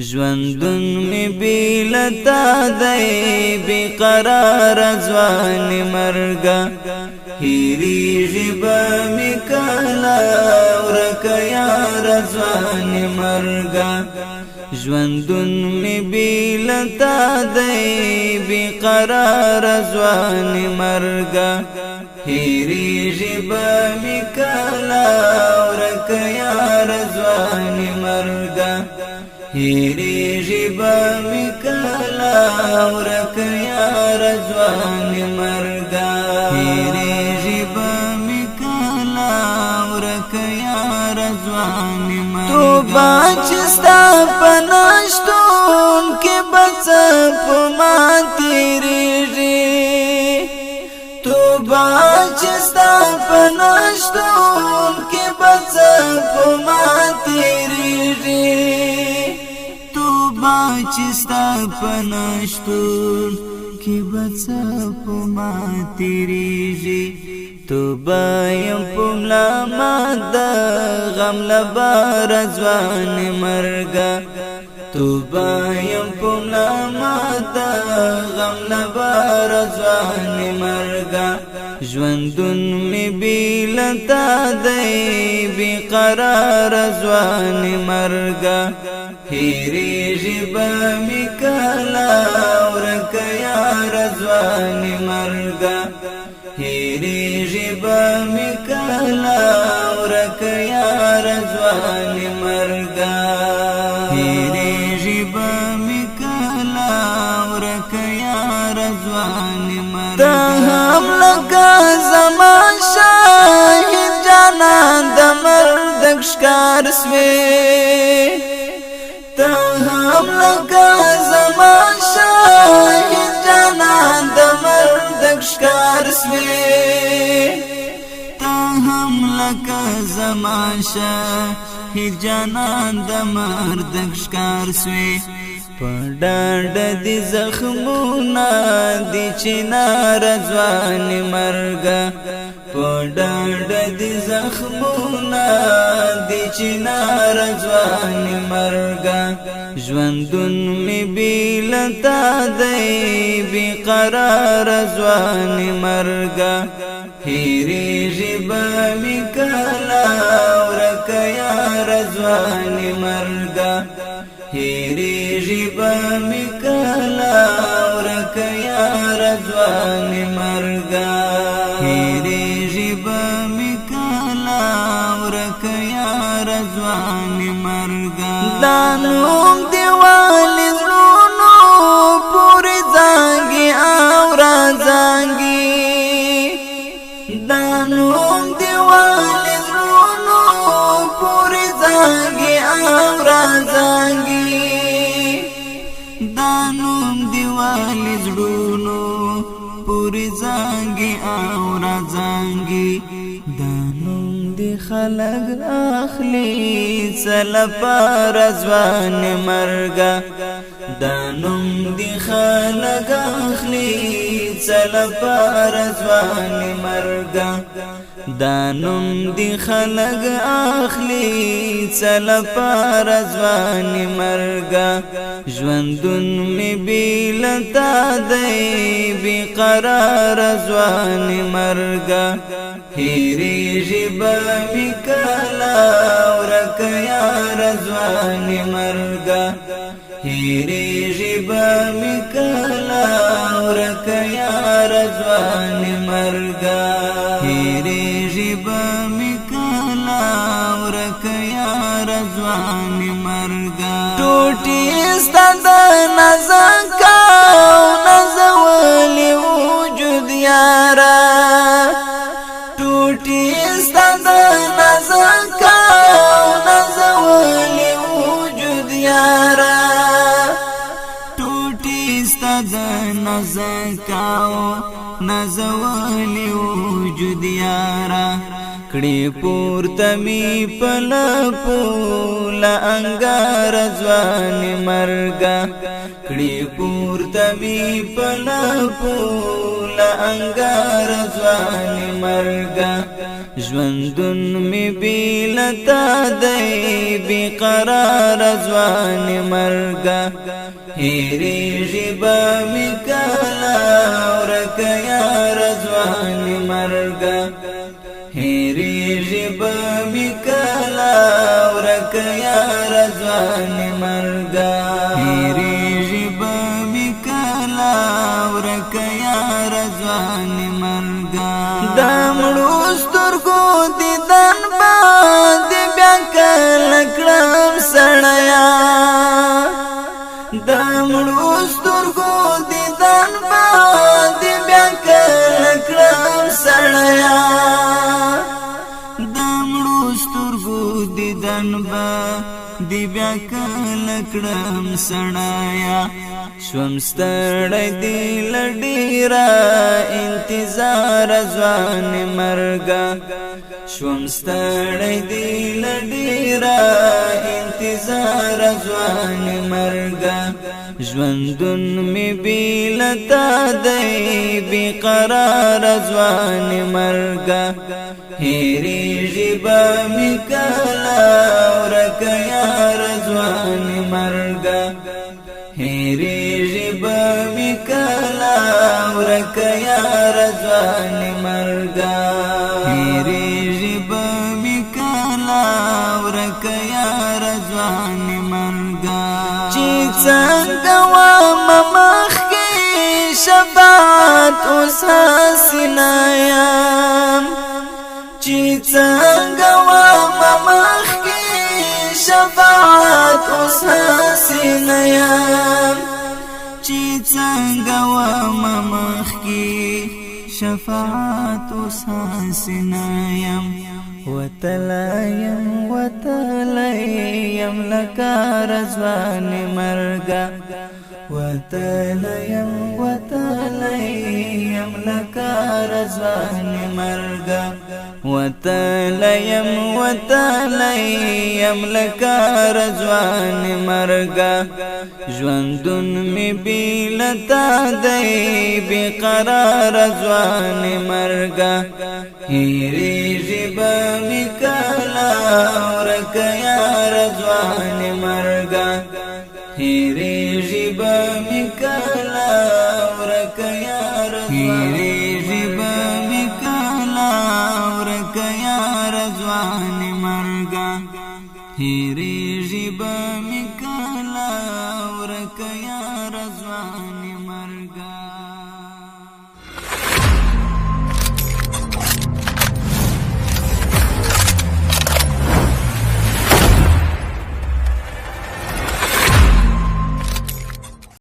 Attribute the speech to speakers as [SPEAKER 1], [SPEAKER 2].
[SPEAKER 1] ژوندون می بیلتا دی بیقرار ځوان مرګا هیریږي به می کلا ورکه یار ځوان مرګا ژوندون می بیلتا دی بیقرار ځوان مرګا هیریږي به می کلا ورکه یار ځوان مرګا هیریږي به می کلا ورکه یار ځوان مرګا هیریږي به می کلا ورکه یار ځوان مرګا توبه چې ستا په نشتون کې بڅ په ما تیریږي توبه چې ستا په نشتون کې بڅ په ما تیریږي چستا پناشتون کی بچا پما تیریږي توبه یم پملا ما د غم لبار ځوان مرګا توبه یم پملا ما د غم لبار ځوان مرګا ژوندون می بیلتا دی بیقرار ځوان مرګا هیریږي به می کلا ورکه یار ځوان مرګا هیریږي به می کلا ورکه یار ځوان مرګا هیریږي به می کلا ورکه یار ځوان مرګا ته هم لکه زما شاهد جانان د مرګ ښکار سوې ته هم لکه زما شاهد جانان د مرګ ښکار سوې ته هم لکه زما شاهد جانان د مرګ ښکار سوې په ډاډ دي زخمونه دي چنار ځوان مرګا په ډاډ دي زخمونه دي چنار ځوان مرګا ژوندون می بیلتا دی بیقرار ځوان مرګا هیریږي به می کلا ورکه یار ځوان مرګا هیریږي به می کلا ورکه یار ځوان مرګا هیریږي به می کلا ورکه یار ځوان مرګا دا نوم دیوالې زړونو پورې زانګي او را زانګي دا نوم دیوالې زړونو پورې زانګي او را زانګي دانوم دیوالی زړونو پوری زانګي او را زانګي دانوم دی خلق اخلي سلپار ځوان مرګا دانوم دی خلق اخلي سلپار ځوان مرګا دانوم دی خلق اخلي سلپار ځوان مرګا ژوندون می بیلتا دی بیقرار ځوان مرګا هیریږي به می کلا ورکه یار ځوان مرګا هیریږي به می کلا ورکه یار ځوان مرګا هیریږي به می کلا ورکه یار ځوان مرګا ټوټي ستند نزکا نزولي وجود یارا ټوټي ستند نزکا نزولي وجود یارا ټوټي ستند نزکا نزولي وجود یارا کړي پورته می پلپو لا انګار ځوان مرګا کړي پورته می پلپو لا انګار ځوان مرګا ژوندون می بیلتا دی بی قرار ځوان مرګا هېری ژبه می کلا ورکه یار ځوان مرګا هېری ژبه می کلا ورکه یار ځوان مرګا هېری ژبه می کلا ورکه یار ځوان مرګا د مړو سترګو دیدن باندې بیا کله کړم سړیا د مړو سترګو دیدن باندې بیا کله کړم سړیا د مړو سترګو دیدن باندې بیا کله کړم سړیا شوم ستړی دی لډیرا انتظار ځوان مرګا شوم ستړی دی لډیرا انتظار ځوان مرګا ژوندون می بیلتا دی بی قرار ځوان مرګا هېری ژبه می کلا ورکه یار ځوان مرګا هېری ژبه می کلا ورکه یار ځوان مرګا هېری ژبه می کلا ورکه یار ځوان مرګا چې څنګه وم مخکې شفاعت اوس حسینه یم چې څنګه وم مخکې شفاعت اوس حسینه یم چې څنګه وم مخکې شفاعت اوس حسینه یم وتلیم لکه رضوان مرګا وتلیم لکه رضوان مرګا وتلیم لکه رضوان مرګا ژوندون می بیلتا دی بی قرار ځوان مرګا هېری ژبه می کلا ورکه یار ځوان مرګا هېری ژبه می کلا ورکه یار هېری ژبه می کلا ورکه یار ځوان مرګا هېری ژبه می کلا ورکه یار ځوان